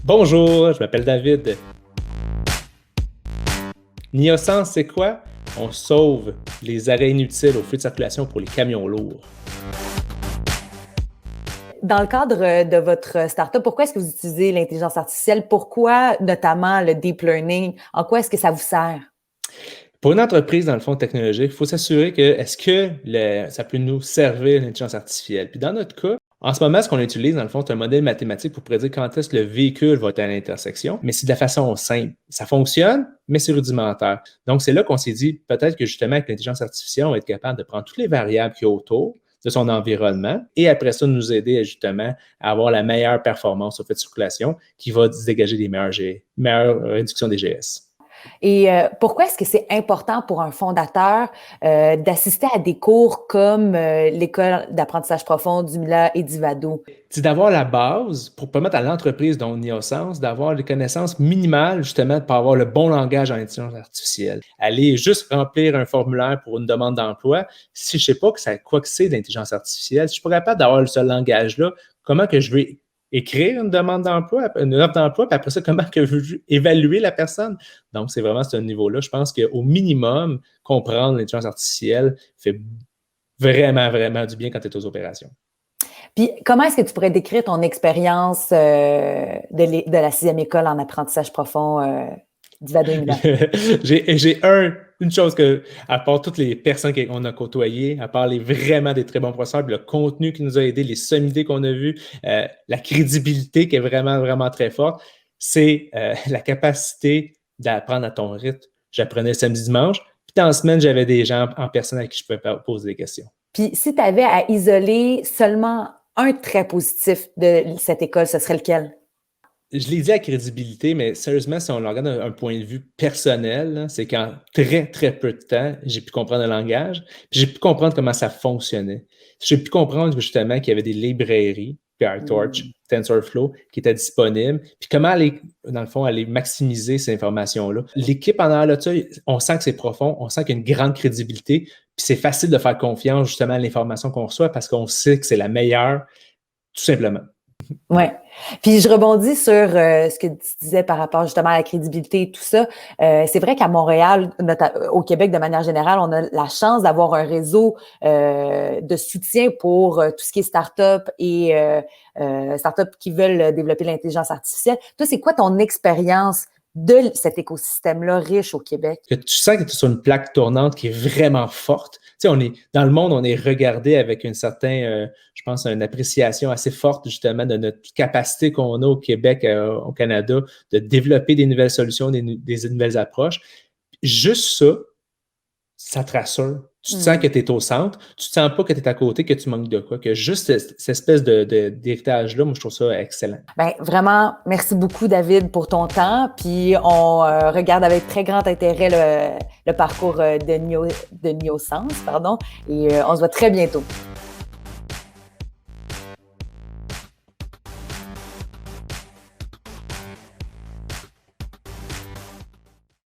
Bonjour, je m'appelle David. Niosens, c'est quoi? On sauve les arrêts inutiles au feu de circulation pour les camions lourds. Dans le cadre de votre startup, pourquoi est-ce que vous utilisez l'intelligence artificielle? Pourquoi notamment le deep learning? En quoi est-ce que ça vous sert? Pour une entreprise, dans le fond technologique, il faut s'assurer que est-ce que ça peut nous servir l'intelligence artificielle. Puis dans notre cas, en ce moment, ce qu'on utilise, dans le fond, c'est un modèle mathématique pour prédire quand est-ce que le véhicule va être à l'intersection, mais c'est de la façon simple. Ça fonctionne, mais c'est rudimentaire. Donc, c'est là qu'on s'est dit, peut-être que justement, avec l'intelligence artificielle, on va être capable de prendre toutes les variables qu'il y a autour de son environnement et après ça, nous aider justement à avoir la meilleure performance au fait de circulation qui va dégager des meilleures réductions des GS. Et pourquoi est-ce que c'est important pour un fondateur d'assister à des cours comme l'école d'apprentissage profond du Mila et d'Ivado? C'est d'avoir la base pour permettre à l'entreprise, dont Niosens, d'avoir les connaissances minimales, justement, pour avoir le bon langage en intelligence artificielle. Aller juste remplir un formulaire pour une demande d'emploi, si je ne sais pas quoi que c'est l'intelligence artificielle, si je ne suis pas capable d'avoir ce langage-là, comment que je vais écrire une demande d'emploi, une offre d'emploi, puis après ça, comment que je vais évaluer la personne? Donc, c'est vraiment ce niveau-là. Je pense qu'au minimum, comprendre l'intelligence artificielle fait vraiment, vraiment du bien quand tu es aux opérations. Puis, comment est-ce que tu pourrais décrire ton expérience de la 6e école en apprentissage profond d'Ivado et Mila? J'ai une chose que, à part toutes les personnes qu'on a côtoyées, à part vraiment des très bons professeurs, le contenu qui nous a aidés, les sommités qu'on a vues, la crédibilité qui est vraiment, vraiment très forte, c'est la capacité d'apprendre à ton rythme. J'apprenais le samedi, dimanche, puis dans la semaine, j'avais des gens en personne à qui je pouvais poser des questions. Puis, si tu avais à isoler seulement un trait positif de cette école, ce serait lequel? Je l'ai dit à crédibilité, mais sérieusement, si on le regarde d'un point de vue personnel, c'est qu'en très, très peu de temps, j'ai pu comprendre le langage, puis j'ai pu comprendre comment ça fonctionnait. J'ai pu comprendre justement qu'il y avait des librairies, PyTorch, TensorFlow, qui étaient disponibles, puis comment aller, dans le fond, aller maximiser ces informations-là. L'équipe en arrière de ça, on sent que c'est profond, on sent qu'il y a une grande crédibilité, puis c'est facile de faire confiance justement à l'information qu'on reçoit parce qu'on sait que c'est la meilleure, tout simplement. Oui. Puis je rebondis sur ce que tu disais par rapport justement à la crédibilité et tout ça. C'est vrai qu'à Montréal, au Québec de manière générale, on a la chance d'avoir un réseau de soutien pour tout ce qui est start-up et start-up qui veulent développer l'intelligence artificielle. Toi, c'est quoi ton expérience de cet écosystème-là riche au Québec? Que tu sens que tu es sur une plaque tournante qui est vraiment forte. Tu sais, dans le monde, on est regardé avec une certaine, je pense, une appréciation assez forte justement de notre capacité qu'on a au Québec, au Canada, de développer des nouvelles solutions, des nouvelles approches. Juste ça te rassure. Tu te sens que tu es au centre, tu te sens pas que tu es à côté, que tu manques de quoi, que juste cette espèce d'héritage-là, moi, je trouve ça excellent. Ben, vraiment, merci beaucoup, David, pour ton temps. Puis on regarde avec très grand intérêt le parcours de Niosens, pardon, et on se voit très bientôt.